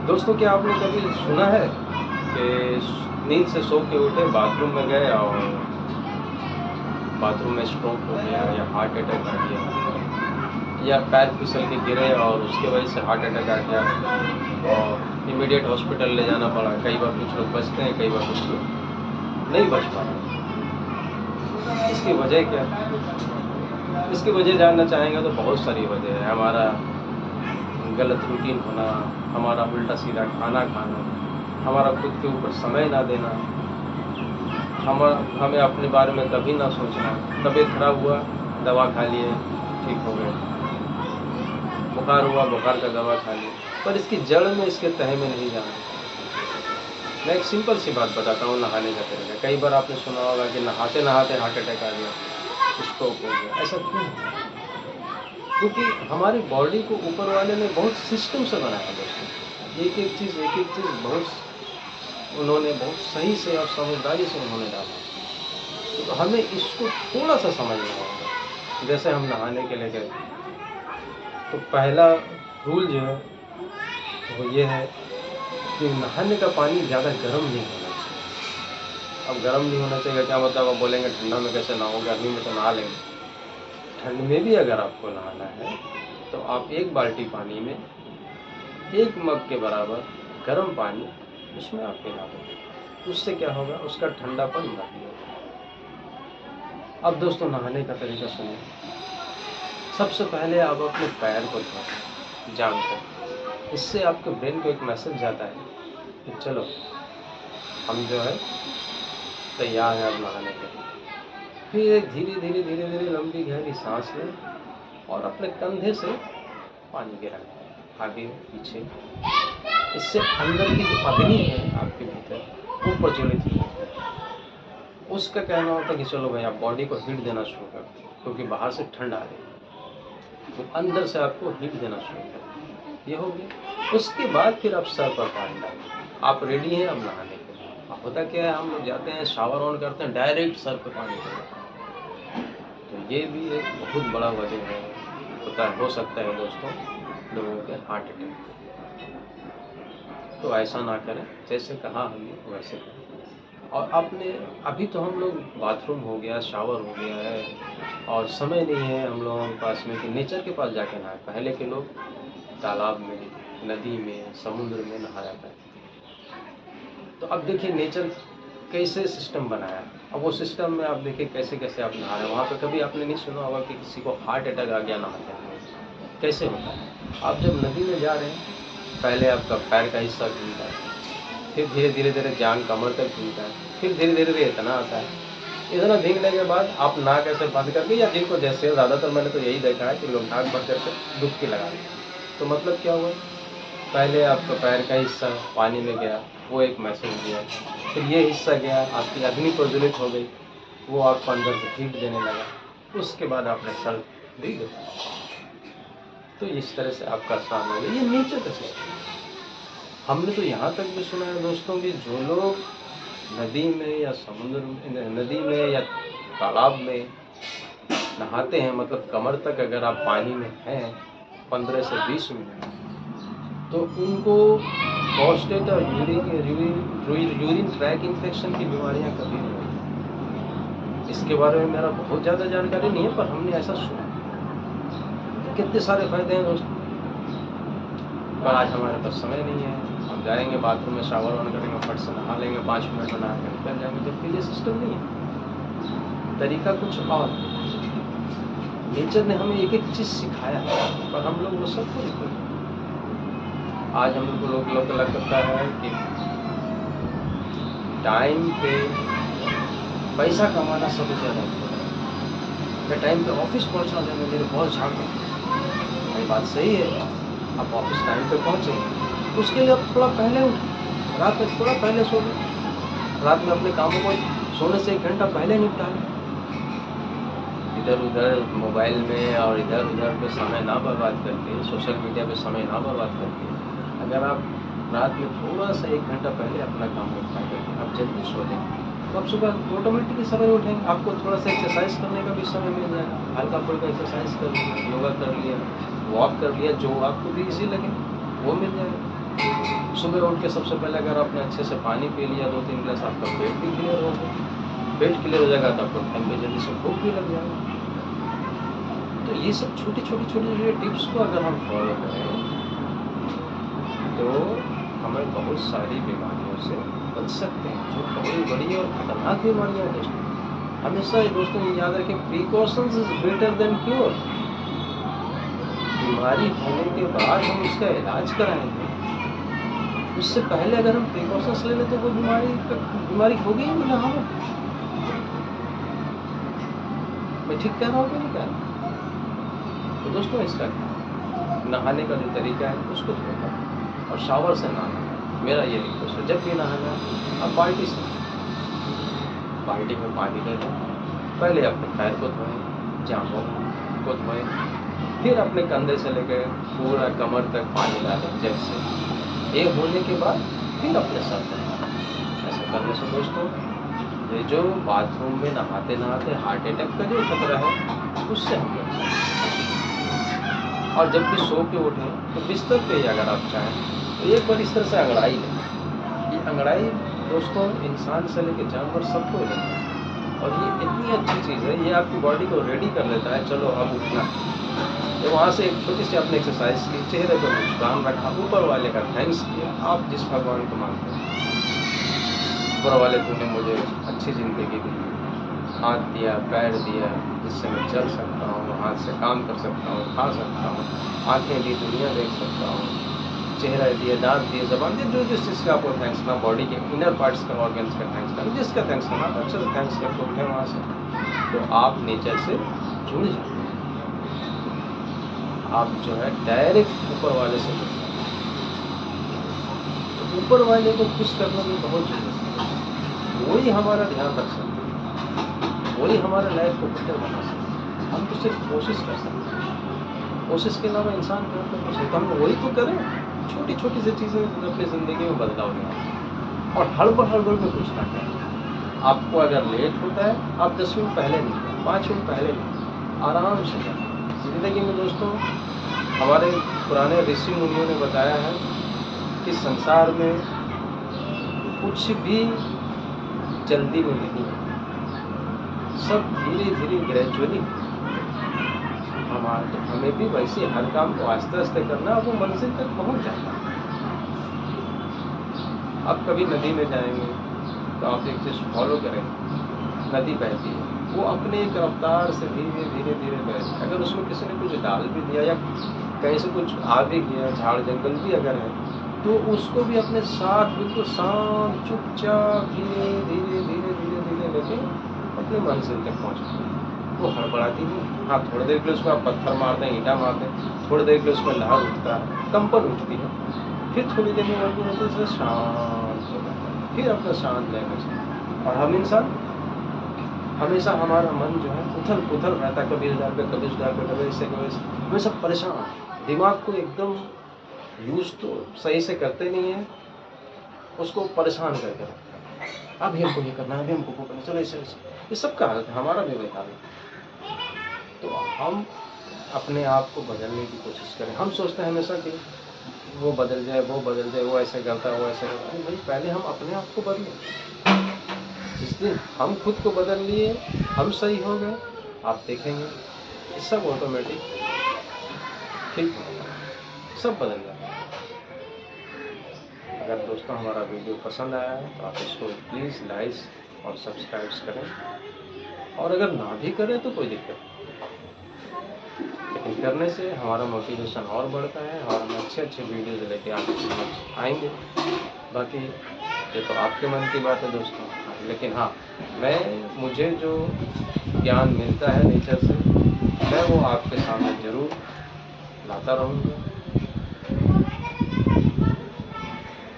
दोस्तों, क्या आपने कभी सुना है कि नींद से सो के उठे, बाथरूम में गए और बाथरूम में स्ट्रोक हो गया या हार्ट अटैक आ गया, या पैर फिसल के गिरे और उसके वजह से हार्ट अटैक आ गया और इमीडिएट हॉस्पिटल ले जाना पड़ा। कई बार कुछ लोग बचते हैं, कई बार कुछ लोग नहीं बच पाते। इसकी वजह क्या है? इसकी वजह जानना चाहेंगे तो बहुत सारी वजह है। हमारा गलत रूटीन होना, हमारा उल्टा सीधा खाना खाना, हमारा खुद के ऊपर समय ना देना, हमें अपने बारे में कभी ना सोचना। तबीयत खराब हुआ, दवा खा लिए, ठीक हो गए। बुखार हुआ, बुखार का दवा खा लिए, पर इसकी जड़ में, इसके तह में नहीं जाना। मैं एक सिंपल सी बात बताता हूँ नहाने का तरीका। कई बार आपने सुना होगा कि नहाते नहाते हार्ट अटैक आ गया, स्ट्रोक हो गया। ऐसा क्यों है? क्योंकि हमारी बॉडी को ऊपर वाले ने बहुत सिस्टम से बनाया दोस्तों। एक एक चीज़ उन्होंने बहुत सही से और समझदारी से उन्होंने डाला। तो हमें इसको थोड़ा सा समझना होगा। जैसे हम नहाने के लिए गए, तो पहला रूल जो है वो ये है कि नहाने का पानी ज़्यादा गर्म नहीं होना चाहिए। अब गर्म नहीं होना चाहिए क्या मतलब? आप बोलेंगे ठंडा में कैसे नहाओ, गर्मी में तो नहा लेंगे। ठंड में भी अगर आपको नहाना है तो आप एक बाल्टी पानी में 1 मग के बराबर गर्म पानी उसमें आप मिला दो। उससे क्या होगा? उसका ठंडापन मर जाएगा। अब दोस्तों, नहाने का तरीका सुनिए। सबसे पहले आप अपने पैर को धोएं, जान कर। इससे आपके ब्रेन को एक मैसेज जाता है कि चलो, हम जो है तैयार हैं अब नहाने के लिए। फिर एक धीरे-धीरे लंबी गहरी सांस लें और अपने कंधे से पानी गिराएं, आगे पीछे। इससे अंदर की जो अग्नि है आपके भीतर, वो प्रज्वलित होती है। उसका कहना होता है कि चलो भाई, आप बॉडी को हीट देना शुरू कर दो, क्योंकि बाहर से ठंड आ रही है, तो अंदर से आपको हीट देना शुरू कर दो। ये हो गया। उसके बाद फिर आप सर पर पानी डालें। आप रेडी हैं अब नहाने के लिए। अब होता क्या है, हम लोग जाते हैं, शावर ऑन करते हैं, डायरेक्ट सर पे पानी डालते हैं। तो ये भी एक बहुत बड़ा वजह है, हो सकता है दोस्तों, लोगों के हार्ट अटैक। तो ऐसा ना करें, जैसे कहा हमने वैसे करें। और आपने अभी तो हम लोग बाथरूम हो गया, शावर हो गया है और समय नहीं है हम लोगों के पास में कि नेचर के पास जाके नहाए। पहले के लोग तालाब में, नदी में, समुद्र में नहाया करते थे। तो अब देखिए नेचर कैसे सिस्टम बनाया है। अब वो सिस्टम में आप देखिए कैसे कैसे आप नहा रहे हैं। वहाँ पे कभी आपने नहीं सुना होगा कि किसी को हार्ट अटैक आ गया नहाते हुए। कैसे होता है? आप जब नदी में जा रहे हैं, पहले आपका पैर का हिस्सा भीगता है, फिर धीरे धीरे जान कमर तक भीगता है, फिर धीरे धीरे इतना आता है। इतना भीगने के बाद आप नाक ऐसे बंद करके, या जिनको जैसे, ज़्यादातर मैंने तो यही देखा है कि लोग नाक बंद करके डुबकी लगाते हैं। तो मतलब क्या हुआ? पहले आपका पैर का हिस्सा पानी में गया, वो एक मैसेज दिया। फिर ये हिस्सा गया, आपकी अग्नि प्रज्वलित हो गई, वो आपको अंदर से हीट देने लगा। उसके बाद आपने सर भीग गया। तो इस तरह से आपका स्नान हो गया। ये नेचर का सिस्टम है। हमने तो यहाँ तक भी सुना है दोस्तों कि जो लोग नदी में या समुद्र में, नदी में या तालाब में नहाते हैं, मतलब कमर तक अगर आप पानी में हैं 15 से 20 मिनट, तो उनको प्रोस्टेट और यूरिन ट्रैक इन्फेक्शन की बीमारियां कभी नहीं होती। इसके बारे में मेरा बहुत ज़्यादा जानकारी नहीं है, पर हमने ऐसा सुना। कितने सारे फायदे हैं दोस्तों, पर आज हमारे पास समय नहीं है। हम जाएंगे बाथरूम में, शावर ऑन करेंगे, फट से नहा लेंगे, 5 मिनट में नहा के निकल जाएंगे। तो फिर ये सिस्टम नहीं है। तरीका कुछ और है। नेचर ने हमें एक एक चीज़ सिखाया है, पर हम लोग वो सब नहीं करते। आज हम लोग को लगता है कि टाइम पे पैसा कमाना सबसे ज़्यादा इम्पोर्टेंट है। मैं टाइम पे ऑफिस पहुंचना चाहिए, मेरे बॉस झाड़ रहे। ये बात सही है, आप ऑफिस टाइम पे पहुँचेंगे, उसके लिए आप थोड़ा पहले उठें, रात में थोड़ा पहले सो लें, रात में अपने कामों को सोने से 1 घंटा पहले निपटा लें। इधर उधर मोबाइल में और इधर उधर पे समय ना बर्बाद करके, सोशल मीडिया पे समय ना बर्बाद करके, अगर आप रात में थोड़ा सा 1 घंटा पहले अपना काम निपटा करके आप जल्दी सो लेंगे, तो आप सुबह ऑटोमेटिकली समय उठेंगे। आपको थोड़ा सा एक्सरसाइज करने का भी समय मिल जाएगा। हल्का फुल्का एक्सरसाइज कर लिया, योगा कर लिया, वॉक कर लिया, जो आपको भी इजी लगे वो मिल जाएगा। सुबह उठ के सबसे पहले अगर आपने अच्छे से पानी पी लिया 2-3 गिलास, आपका पेट भी क्लियर हो गया। पेट क्लियर हो जाएगा तो आपको टाइम पे जल्दी से भूख भी लग जाएगा। तो ये सब छोटी-छोटी टिप्स को अगर हम फॉलो करें तो हमें बहुत सारी बीमारियों से बच सकते हैं, जो बड़ी-बड़ी और खतरनाक बीमारियाँ हैं दोस्तों। हमेशा ये दोस्तों ये याद रखें, precautions is better than cure. बीमारी होने के बाद हम उसका इलाज कराएँगे, उससे पहले अगर हम प्रिकॉशंस ले लें तो वो बीमारी होगी ही नहीं ना हमें। मैं ठीक कह रहा हूँ कि नहीं कह रहा? तो दोस्तों इसका नहाने का जो तरीका है उसको थोड़ा, और शावर से नहाना मेरा ये रिक्वेस्ट है। जब भी नहाना है आप बाल्टी से, बाल्टी में पानी ले लें, पहले अपने पैर को धोएं, जांघों को धोएं, फिर अपने कंधे से लेकर पूरा कमर तक पानी डालें जग से। ये होने के बाद फिर अपने सर पर। ऐसा करने से दोस्तों ये जो बाथरूम में नहाते नहाते हार्ट अटैक का जो खतरा है उससे हम बच सकते हैं। और जब भी सो के उठें तो बिस्तर पे ही अगर आप चाहें तो एक बार इस तरह से अंगड़ाई लें। ये अंगड़ाई दोस्तों इंसान से लेकर जानवर सबको लेता है, और ये इतनी अच्छी चीज़ है, ये आपकी बॉडी को रेडी कर लेता है, चलो अब उठना है। तो वहाँ से एक छोटी सी आपने एक्सरसाइज की, चेहरे पर मुस्कान रखा, ऊपर वाले का थैंक्स किया। आप जिस भगवान को मानते हैं, ऊपर वाले तूने मुझे अच्छी ज़िंदगी दी, हाथ दिया, पैर दिया, जिससे मैं चल सकता हूँ, हाथ से काम कर सकता हूँ, खा सकता हूँ, आँखें दी, दुनिया देख सकता हूँ, चेहरा दिया, दाँत दिए, ज़बान दी, जो जिस चीज़ का आपको थैंक्स करना, बॉडी के इनर पार्ट्स का, ऑर्गन्स का थैंक्स करना, जिसका थैंक्स करना, आप अच्छे से थैंक्स करके उठें वहाँ से, तो आप नेचर से जुड़ जाते हैं। आप जो है डायरेक्ट ऊपर वाले से जुड़ जाते हैं। तो ऊपर वाले को खुश करना भी बहुत जरूरी है। वही हमारा ध्यान रख सकते हैं, वही हमारा लाइफ को बेटर बना सकते हैं। हम तो सिर्फ कोशिश कर सकते हैं, कोशिश के अलावा इंसान के हाथ में कुछ नहीं। तो हम वही तो करें, छोटी छोटी सी चीज़ें अपनी ज़िंदगी में बदलाव लाएं, और हड़बड़ में कुछ ना करें। आपको अगर लेट होता है, आप 10 मिनट पहले निकलें, 5 मिनट पहले निकलें, आराम से जाएं। ज़िंदगी में दोस्तों हमारे पुराने ऋषि मुनियों ने बताया है कि संसार में कुछ भी जल्दी में नहीं है, सब धीरे धीरे ग्रेजुअली। हमें भी वैसे हर काम को आस्ते आस्ते करना, और वो मंजिल तक पहुंच जाता है। आप कभी नदी में जाएंगे तो आप एक चीज़ फॉलो करें, नदी बहती है, वो अपने एक रफ्तार से धीरे धीरे धीरे बहती है। अगर उसमें किसी ने कुछ डाल भी दिया या कहीं से कुछ आ भी गया, झाड़ जंगल भी अगर है, तो उसको भी अपने साथ बिल्कुल शांत चुपचाप धीरे धीरे धीरे धीरे धीरे लेके अपने मंजिल तक पहुँचती है। वो हड़बड़ाती नहीं। हाँ, थोड़ी देर के लिए उसको आप पत्थर मारते हैं, ईंटा मारते हैं, थोड़ी देर के लिए उसमें लहर उठता है, कंपन उठती है, फिर थोड़ी देर में वो से शांत हो जाता है, फिर अपना शांत रहना चाहिए। और हम इंसान हमेशा, हमारा मन जो है उथल पुथल रहता है, कभी इधर पे, कभी उधर पे, कभी इससे कभी इससे, हमेशा परेशान। दिमाग को एकदम यूज तो सही से करते नहीं है, उसको परेशान करके रखता है। अभी हमको ये करना है, अभी हमको वो करना है, चलो ऐसे ये सबका हालत है, हमारा भी वही हाल है। तो हम अपने आप को बदलने की कोशिश करें। हम सोचते हैं हमेशा कि वो बदल जाए, वो बदल जाए, वो ऐसे करता है, वो ऐसे करता है। भाई पहले हम अपने आप को बदलें। जिस दिन हम खुद को बदल लिए, हम सही हो गए, आप देखेंगे ये सब ऑटोमेटिक ठीक हो जाएगा, सब बदल जाएगा। अगर दोस्तों हमारा वीडियो पसंद आया है तो आप इसको प्लीज़ लाइक और सब्सक्राइब करें, और अगर ना भी करें तो कोई दिक्कत नहीं, लेकिन करने से हमारा मोटिवेशन और बढ़ता है, और हम अच्छे वीडियोज़ लेके आपके समझ आएंगे। बाकी ये तो आपके मन की बात है दोस्तों, लेकिन हाँ, मुझे जो ज्ञान मिलता है नेचर से, मैं वो आपके सामने ज़रूर लाता रहूँगा।